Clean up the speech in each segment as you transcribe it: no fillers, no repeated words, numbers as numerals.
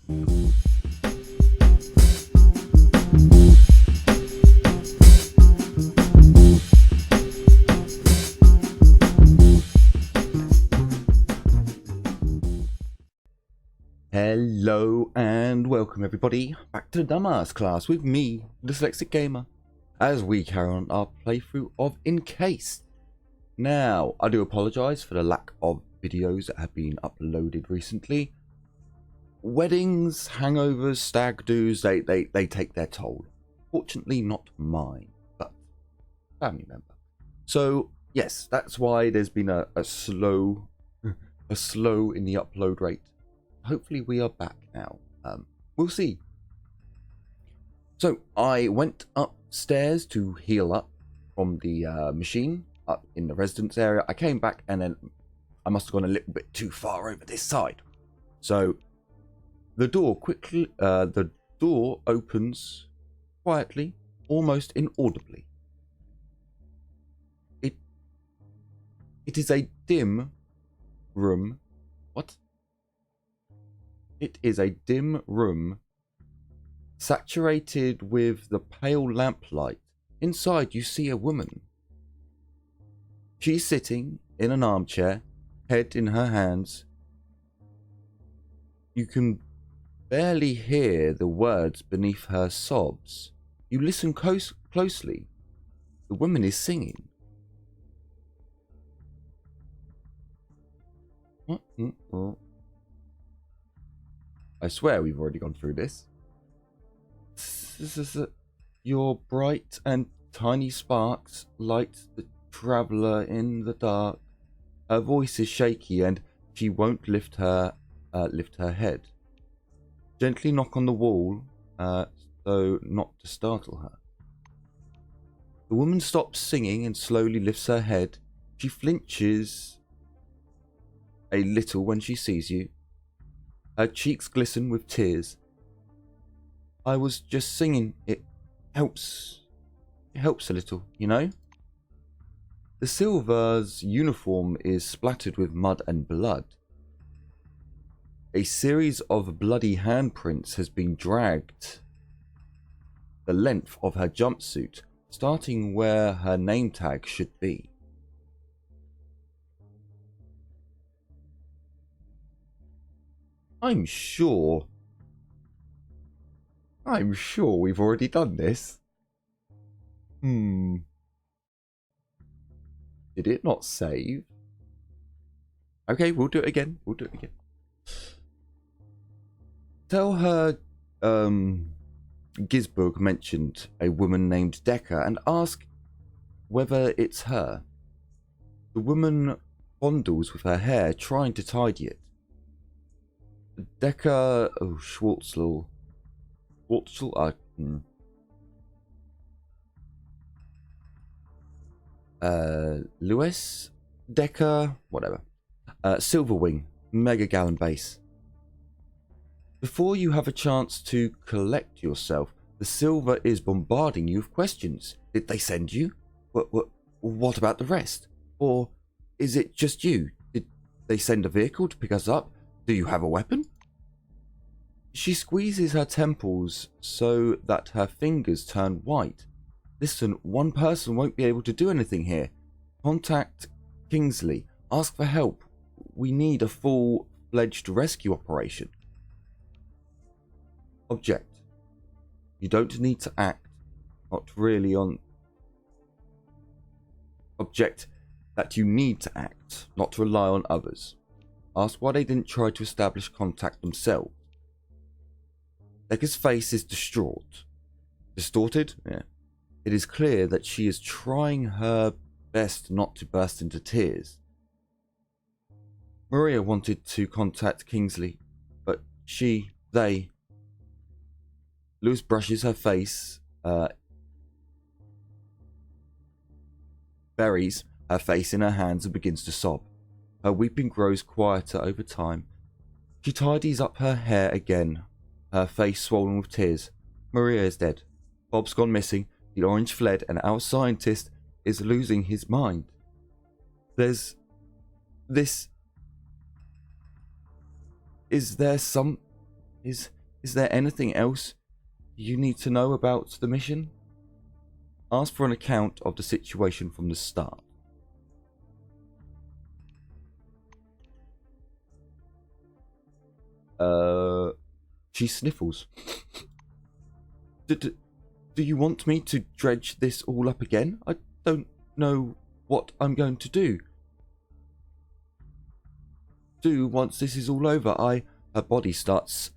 Hello and welcome everybody back to the Dumbass class with me, Dyslexic Gamer, as we carry on our playthrough of Encased. Now, I do apologise for the lack of videos that have been uploaded recently. Weddings, hangovers, stag do's, they take their toll. Fortunately not mine, but family member. So yes, that's why there's been a slow in the upload rate. Hopefully we are back now. We'll see. So I went upstairs to heal up from the machine up in the residence area. I came back and then I must have gone a little bit too far over this side. So the door opens quietly, almost inaudibly. It is a dim room. What? It is a dim room, saturated with the pale lamplight. Inside you see a woman. She's sitting in an armchair, head in her hands. You can barely hear the words beneath her sobs. You listen closely. The woman is singing. I swear we've already gone through this. Your bright and tiny sparks light the traveller in the dark. Her voice is shaky and she won't lift her head. Gently knock on the wall, so not to startle her. The woman stops singing and slowly lifts her head. She flinches a little when she sees you. Her cheeks glisten with tears. I was just singing. It helps a little, you know? The Silver's uniform is splattered with mud and blood. A series of bloody handprints has been dragged the length of her jumpsuit, starting where her name tag should be. I'm sure we've already done this. Did it not save? Okay, we'll do it again. Tell her Gisburg mentioned a woman named Decker and ask whether it's her. The woman fondles with her hair, trying to tidy it. Decker, Schwartzel, Lewis, Decker, whatever. Silverwing, Mega Gallon base. Before you have a chance to collect yourself, the Silver is bombarding you with questions. Did they send you? What about the rest? Or is it just you? Did they send a vehicle to pick us up? Do you have a weapon? She squeezes her temples so that her fingers turn white. Listen, one person won't be able to do anything here. Contact Kingsley. Ask for help. We need a full-fledged rescue operation. Object. You don't need to act. Not really on... Object that you need to act, not to rely on others. Ask why they didn't try to establish contact themselves. Decker's face is distraught. Distorted? Yeah. It is clear that she is trying her best not to burst into tears. Maria wanted to contact Kingsley, but they... Lewis brushes her face, buries her face in her hands and begins to sob. Her weeping grows quieter over time. She tidies up her hair again, her face swollen with tears. Maria is dead. Bob's gone missing, the orange fled, and our scientist is losing his mind. There's... this... Is there some... Is there anything else you need to know about the mission? Ask for an account of the situation from the start. She sniffles. Do you want me to dredge this all up again? I don't know what I'm going to do. Once this is all over, her body starts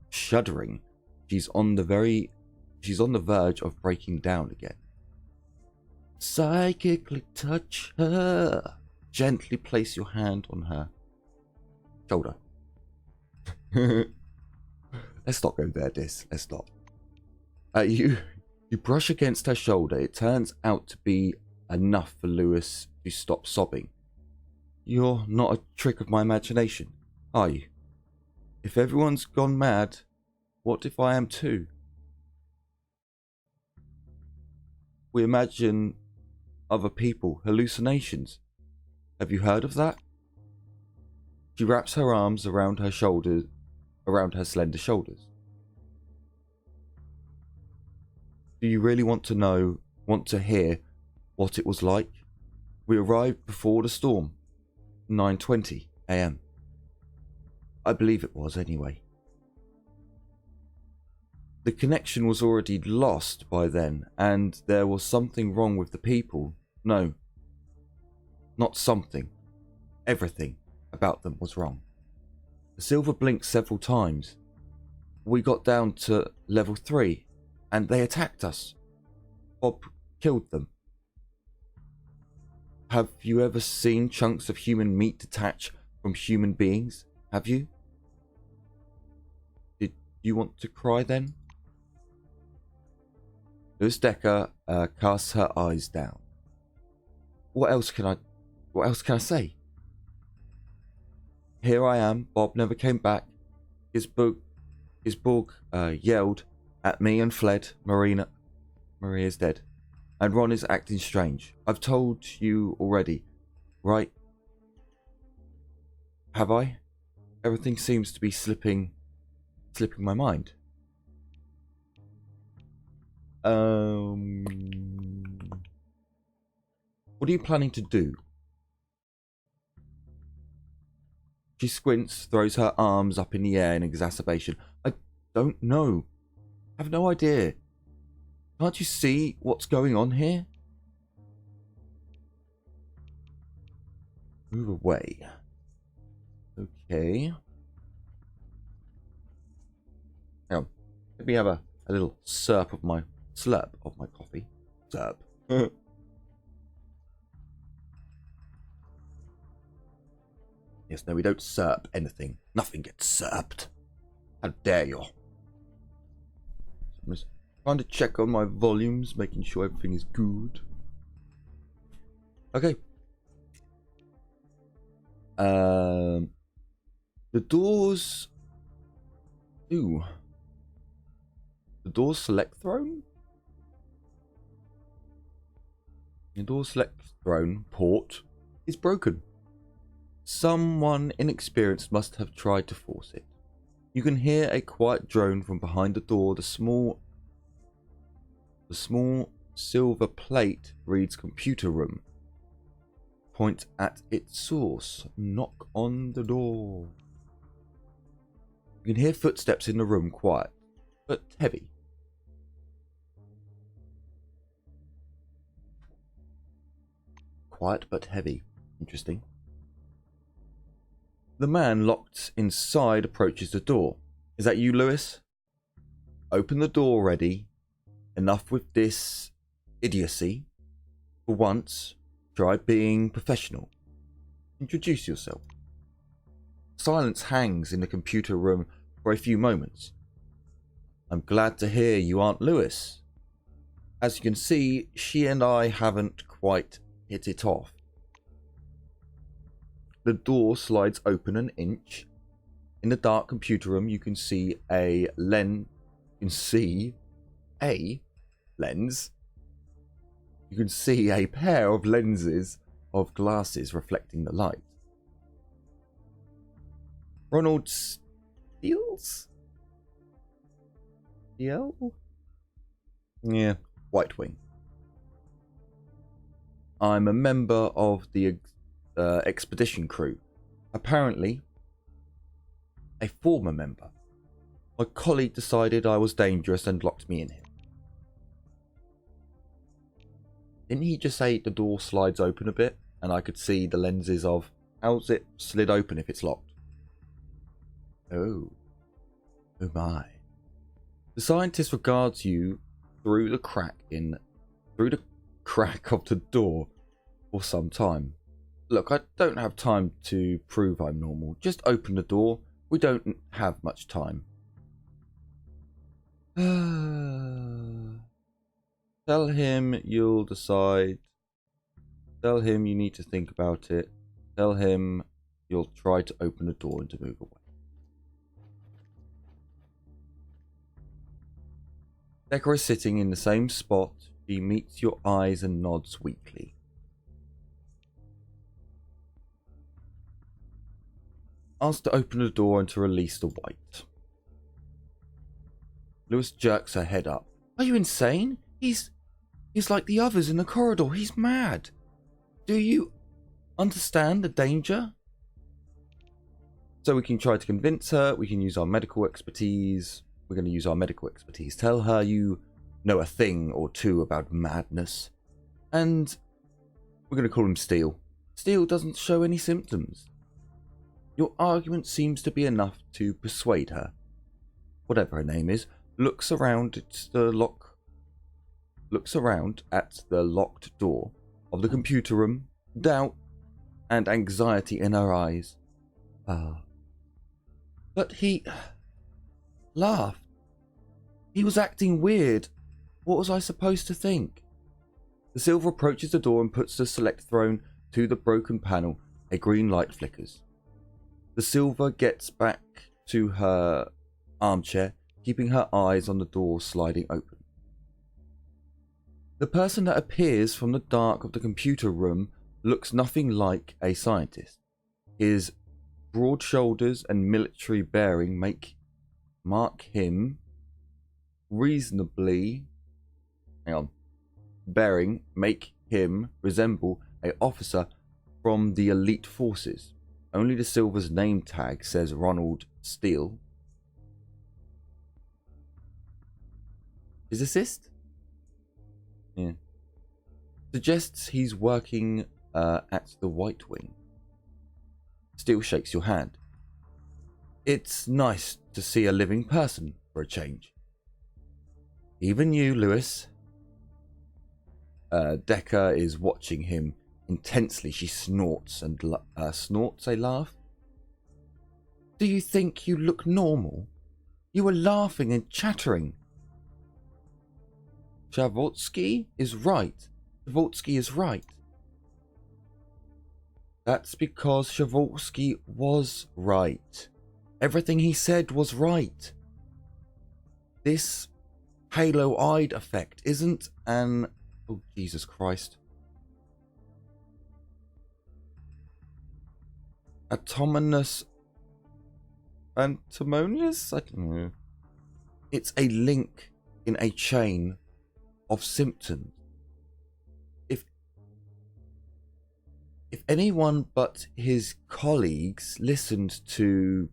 shuddering. She's on the verge of breaking down again. Psychically touch her. Gently place your hand on her shoulder. Let's not go there, Dis. Let's not. You brush against her shoulder. It turns out to be enough for Lewis to stop sobbing. You're not a trick of my imagination, are you? If everyone's gone mad, what if I am too? We imagine other people, hallucinations. Have you heard of that? She wraps her arms around her shoulders, around her slender shoulders. Do you really want to hear what it was like? We arrived before the storm, 9:20 a.m. I believe it was anyway. The connection was already lost by then, and there was something wrong with the people. No, not something. Everything about them was wrong. The silver blinked several times. We got down to level 3, and they attacked us. Bob killed them. Have you ever seen chunks of human meat detach from human beings? Have you? Did you want to cry then? Lewis Decker casts her eyes down. What else can I say? Here I am. Bob never came back. His Borg yelled at me and fled. Maria's dead. And Ron is acting strange. I've told you already, right? Have I? Everything seems to be slipping my mind. What are you planning to do? She squints, throws her arms up in the air in exacerbation. I don't know. I have no idea. Can't you see what's going on here? Move away. Okay. Now, let me have a little slurp of my coffee. Slurp. Yes, no, we don't slurp anything. Nothing gets slurped. How dare you? I'm just trying to check on my volumes, making sure everything is good. Okay. The doors. Ooh. The doors select throne? The door select throne port is broken. Someone inexperienced must have tried to force it. You can hear a quiet drone from behind the door. The small silver plate reads computer room. Point at its source. Knock on the door. You can hear footsteps in the room, quiet but heavy. Quiet but heavy. Interesting. The man locked inside approaches the door. Is that you, Lewis? Open the door already. Enough with this idiocy. For once, try being professional. Introduce yourself. Silence hangs in the computer room for a few moments. I'm glad to hear you aren't Lewis. As you can see, she and I haven't quite hit it off. The door slides open an inch. In the dark computer room, you can see a lens. You can see a lens. You can see a pair of lenses of glasses reflecting the light. Ronald Steels? Steel? Yeah, White Wing. I'm a member of the expedition crew. Apparently, a former member. My colleague decided I was dangerous and locked me in here. Didn't he just say the door slides open a bit and I could see the lenses of how's it slid open if it's locked? Oh. Oh my. The scientist regards you through the crack of the door for some time. Look, I don't have time to prove I'm normal. Just open the door. We don't have much time. Tell him you'll decide. Tell him you need to think about it. Tell him you'll try to open the door and to move away. Decker is sitting in the same spot. She meets your eyes and nods weakly. Ask to open the door and to release the white. Lewis jerks her head up. Are you insane? He's like the others in the corridor. He's mad. Do you understand the danger? So we can try to convince her. We can use our medical expertise. We're going to use our medical expertise. Tell her you know a thing or two about madness. And we're going to call him Steele. Steele doesn't show any symptoms. Your argument seems to be enough to persuade her. Whatever her name is, looks around at the locked door of the computer room, doubt and anxiety in her eyes. But he laughed. He was acting weird. What was I supposed to think? The Silver approaches the door and puts the select throne to the broken panel. A green light flickers. The Silver gets back to her armchair, keeping her eyes on the door sliding open. The person that appears from the dark of the computer room looks nothing like a scientist. His broad shoulders and military bearing make him resemble an officer from the elite forces. Only the Silver's name tag says Ronald Steele. Physicist? Yeah. Suggests he's working at the White Wing. Steele shakes your hand. It's nice to see a living person for a change. Even you, Lewis. Decker is watching him intensely. She snorts and snorts a laugh. Do you think you look normal? You were laughing and chattering. Shavotsky is right. Shavotsky is right. That's because Shavotsky was right. Everything he said was right. This halo-eyed effect isn't an... Oh, Jesus Christ. Antimonious? I don't know. It's a link in a chain of symptoms. If anyone but his colleagues listened to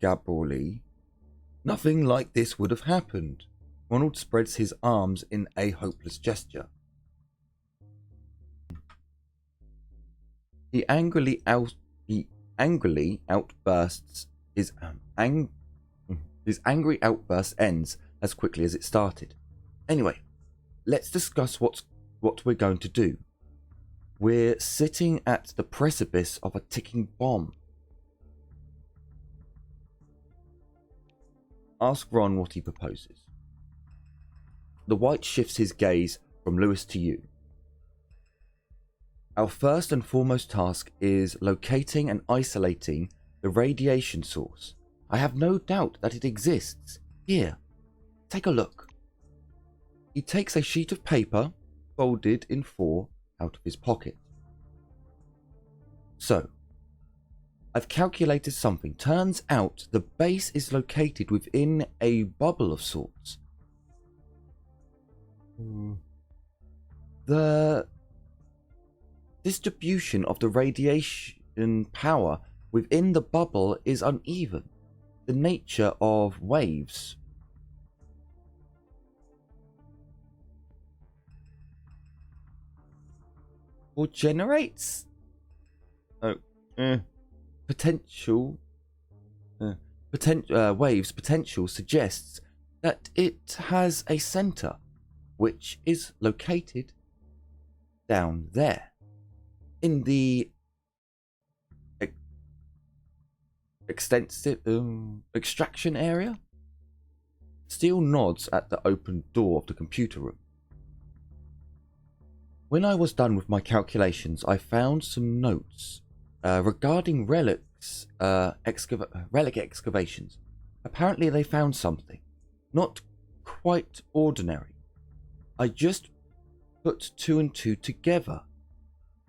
Gabrieli, nothing like this would have happened. Ronald spreads his arms in a hopeless gesture. He angrily outbursts. His angry outburst ends as quickly as it started. Anyway, let's discuss what we're going to do. We're sitting at the precipice of a ticking bomb. Ask Ron what he proposes. The White shifts his gaze from Lewis to you. Our first and foremost task is locating and isolating the radiation source. I have no doubt that it exists. Here, take a look. He takes a sheet of paper, folded in 4, out of his pocket. So, I've calculated something. Turns out the base is located within a bubble of sorts. The distribution of the radiation power within the bubble is uneven. The nature of waves or generates potential waves potential suggests that it has a center which is located down there in the extensive extraction area. Steele nods at the open door of the computer room. When I was done with my calculations, I found some notes regarding relic excavations. Apparently they found something not quite ordinary. I just put two and two together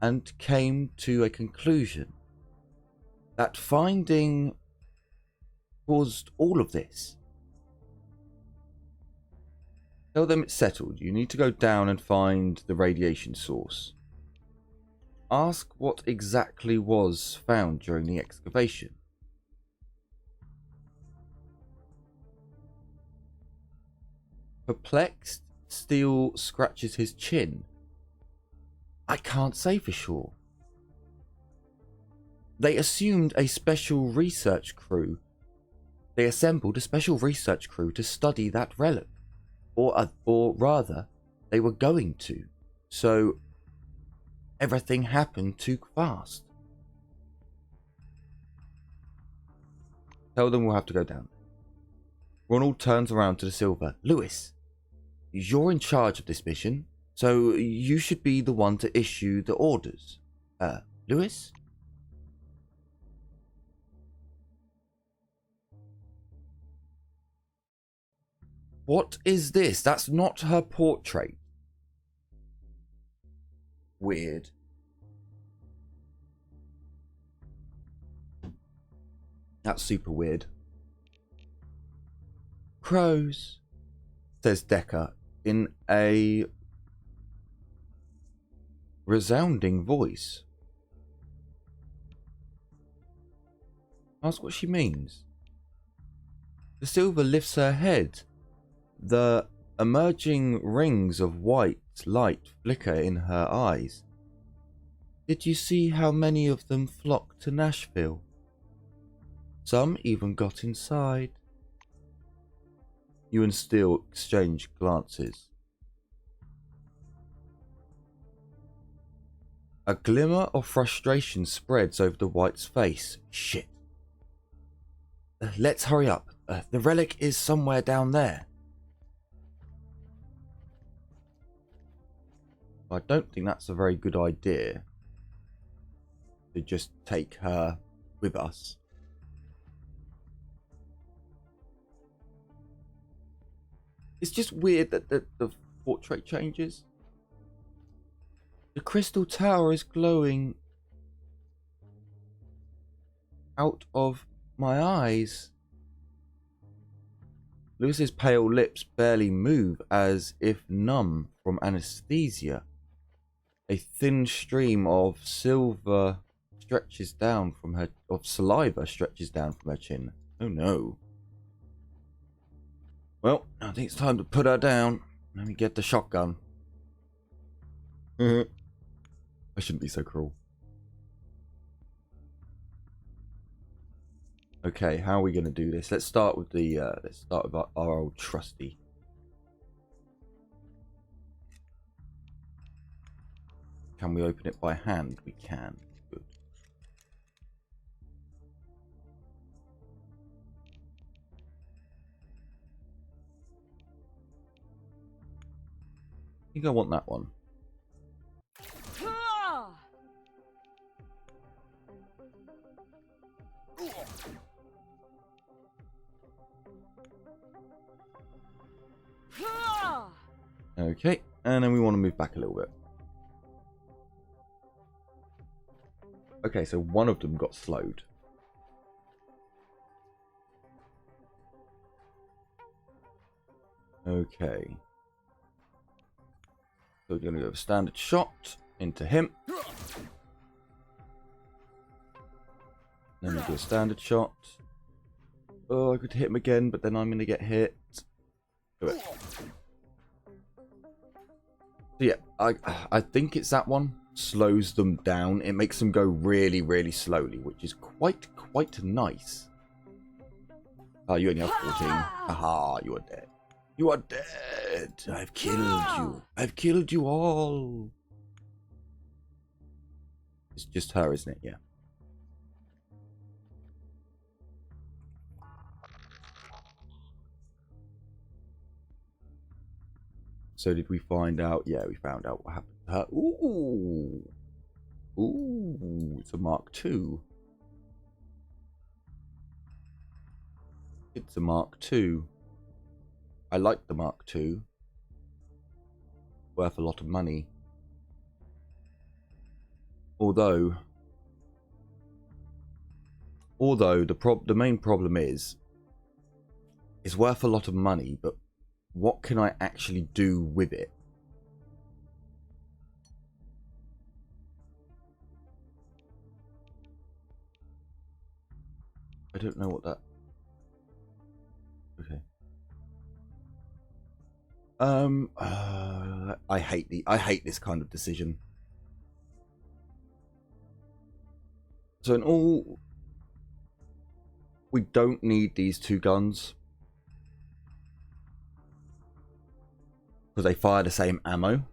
and came to a conclusion that finding caused all of this. Tell them it's settled. You need to go down and find the radiation source. Ask what exactly was found during the excavation. Perplexed, Steele scratches his chin. I can't say for sure. They assembled a special research crew to study that relic. Or rather, they were going to. So, everything happened too fast. Tell them we'll have to go down. Ronald turns around to the Silver. Lewis, you're in charge of this mission, so you should be the one to issue the orders. Lewis? What is this? That's not her portrait. Weird. That's super weird. Crows, says Decker in a resounding voice. Ask what she means. The Silver lifts her head. The emerging rings of white light flicker in her eyes. Did you see how many of them flocked to Nashville? Some even got inside. You and Steele exchange glances. A glimmer of frustration spreads over the White's face. Shit. Let's hurry up. The relic is somewhere down there. I don't think that's a very good idea to just take her with us. It's just weird that the portrait changes. The crystal tower is glowing out of my eyes. Lewis's pale lips barely move as if numb from anesthesia. A thin stream of saliva stretches down from her chin. Oh no. Well, I think it's time to put her down. Let me get the shotgun. I shouldn't be so cruel. Okay, how are we going to do this? Let's start with our old trusty. Can we open it by hand? We can. Good. I think I want that one. Okay, and then we want to move back a little bit. Okay, so one of them got slowed. Okay. So we're going to go with standard shot into him. Then we do a standard shot. Oh, I could hit him again, but then I'm going to get hit. Do it. So yeah, I think it's that one. Slows them down. It makes them go really, really slowly, which is quite nice. Oh, you only have 14. Haha, you are dead. You are dead. I've killed you. I've killed you all. It's just her, isn't it? Yeah. So did we find out? Yeah, we found out what happened to her. Ooh. Ooh, it's a Mark II. It's a Mark II. I like the Mark II. Worth a lot of money. Although the main problem is it's worth a lot of money, but what can I actually do with it? I don't know what that... Okay. I hate this kind of decision. So in all, we don't need these two guns because they fire the same ammo.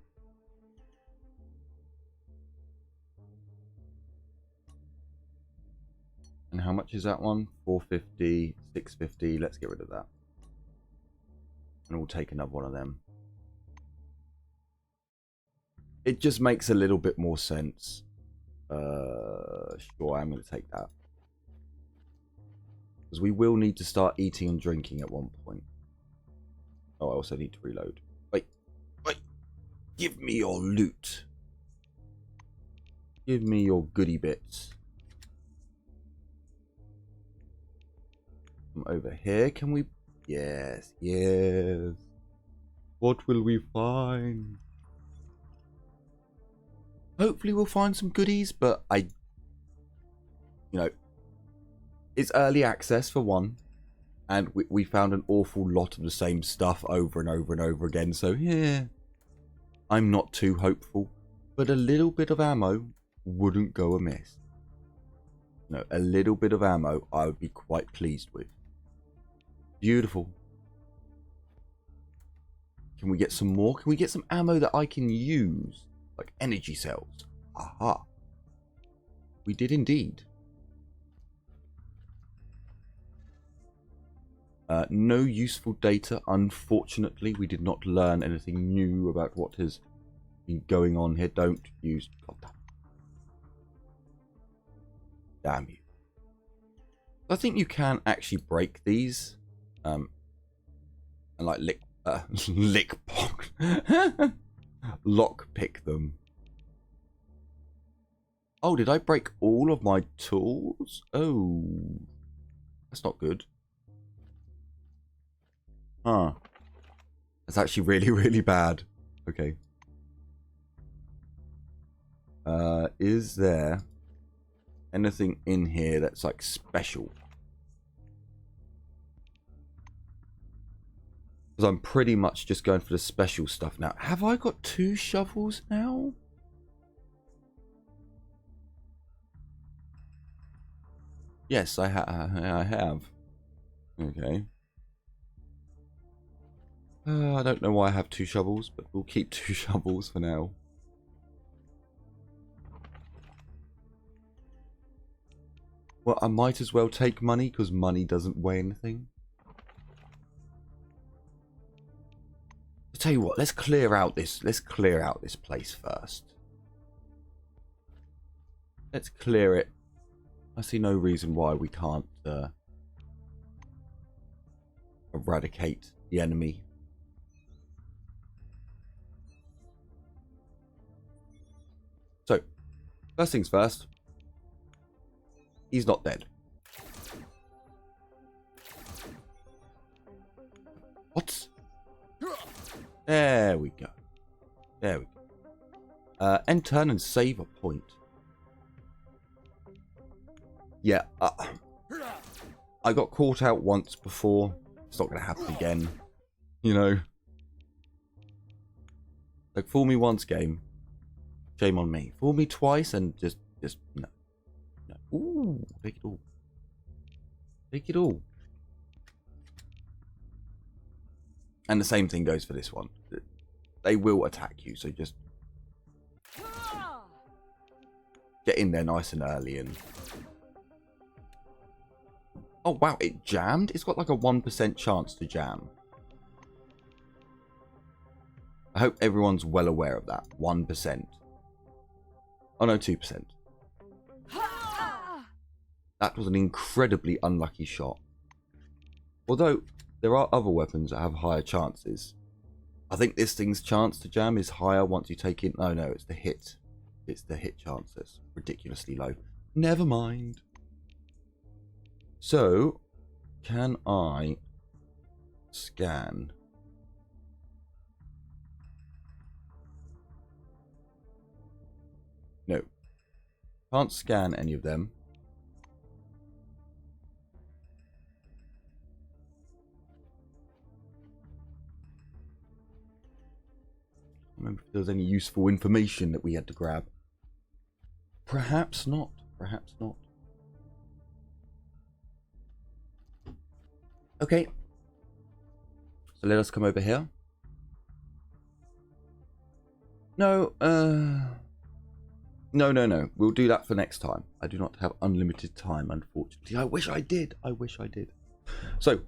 And how much is that one? 450, 650. Let's get rid of that. And we'll take another one of them. It just makes a little bit more sense. Sure, I'm going to take that. Because we will need to start eating and drinking at one point. Oh, I also need to reload. Wait. Give me your loot. Give me your goodie bits. From over here, can we... Yes. What will we find? Hopefully we'll find some goodies, but it's early access for one, and we found an awful lot of the same stuff over and over and over again, so yeah, I'm not too hopeful, but a little bit of ammo wouldn't go amiss. No, a little bit of ammo I would be quite pleased with. Beautiful. Can we get some more? Can we get some ammo that I can use? Like energy cells. Aha. We did indeed. No useful data, unfortunately. We did not learn anything new about what has been going on here. Don't use... God damn you. I think you can actually break these. And like lock pick them. Oh, did I break all of my tools? Oh, that's not good. Huh. That's actually really, really bad. Okay. Is there anything in here that's like special? Because I'm pretty much just going for the special stuff now. Have I got 2 shovels now? Yes, I have. Okay. I don't know why I have 2 shovels, but we'll keep 2 shovels for now. Well, I might as well take money, because money doesn't weigh anything. I'll tell you what, let's clear out this place first. Let's clear it. I see no reason why we can't eradicate the enemy. So, first things first. He's not dead. What? There we go. There we go. End turn and save a point. Yeah, I got caught out once before. It's not going to happen again. You know. Like, fool me once, game. Shame on me. Fool me twice and just no. No. Ooh, take it all. Take it all. And the same thing goes for this one. They will attack you, so just get in there nice and early and... Oh wow, it jammed? It's got like a 1% chance to jam. I hope everyone's well aware of that. 1%. Oh no, 2%. That was an incredibly unlucky shot. Although, there are other weapons that have higher chances. I think this thing's chance to jam is higher once you take it... No, it's the hit. It's the hit chance that's ridiculously low. Never mind. So, can I scan? No. Can't scan any of them. Remember if there was any useful information that we had to grab. Perhaps not. Perhaps not. Okay. So let us come over here. No, No. We'll do that for next time. I do not have unlimited time, unfortunately. I wish I did. I wish I did. So,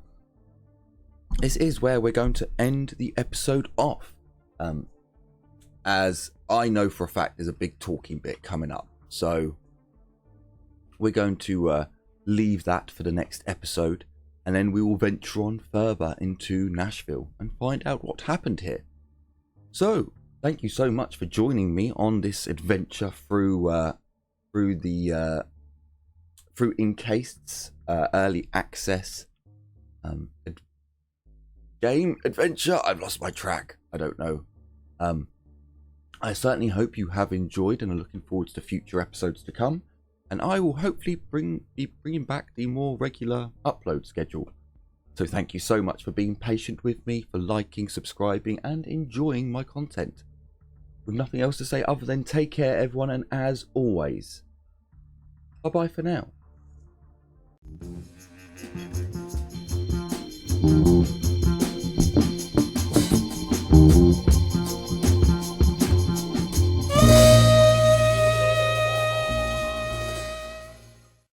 this is where we're going to end the episode off. As I know for a fact there's a big talking bit coming up. So, we're going to leave that for the next episode. And then we will venture on further into Nashville and find out what happened here. So, thank you so much for joining me on this adventure through Encased's early access game adventure. I've lost my track. I don't know. I certainly hope you have enjoyed and are looking forward to future episodes to come. And I will hopefully be bringing back the more regular upload schedule. So thank you so much for being patient with me, for liking, subscribing, and enjoying my content. With nothing else to say other than take care, everyone, and as always, bye-bye for now.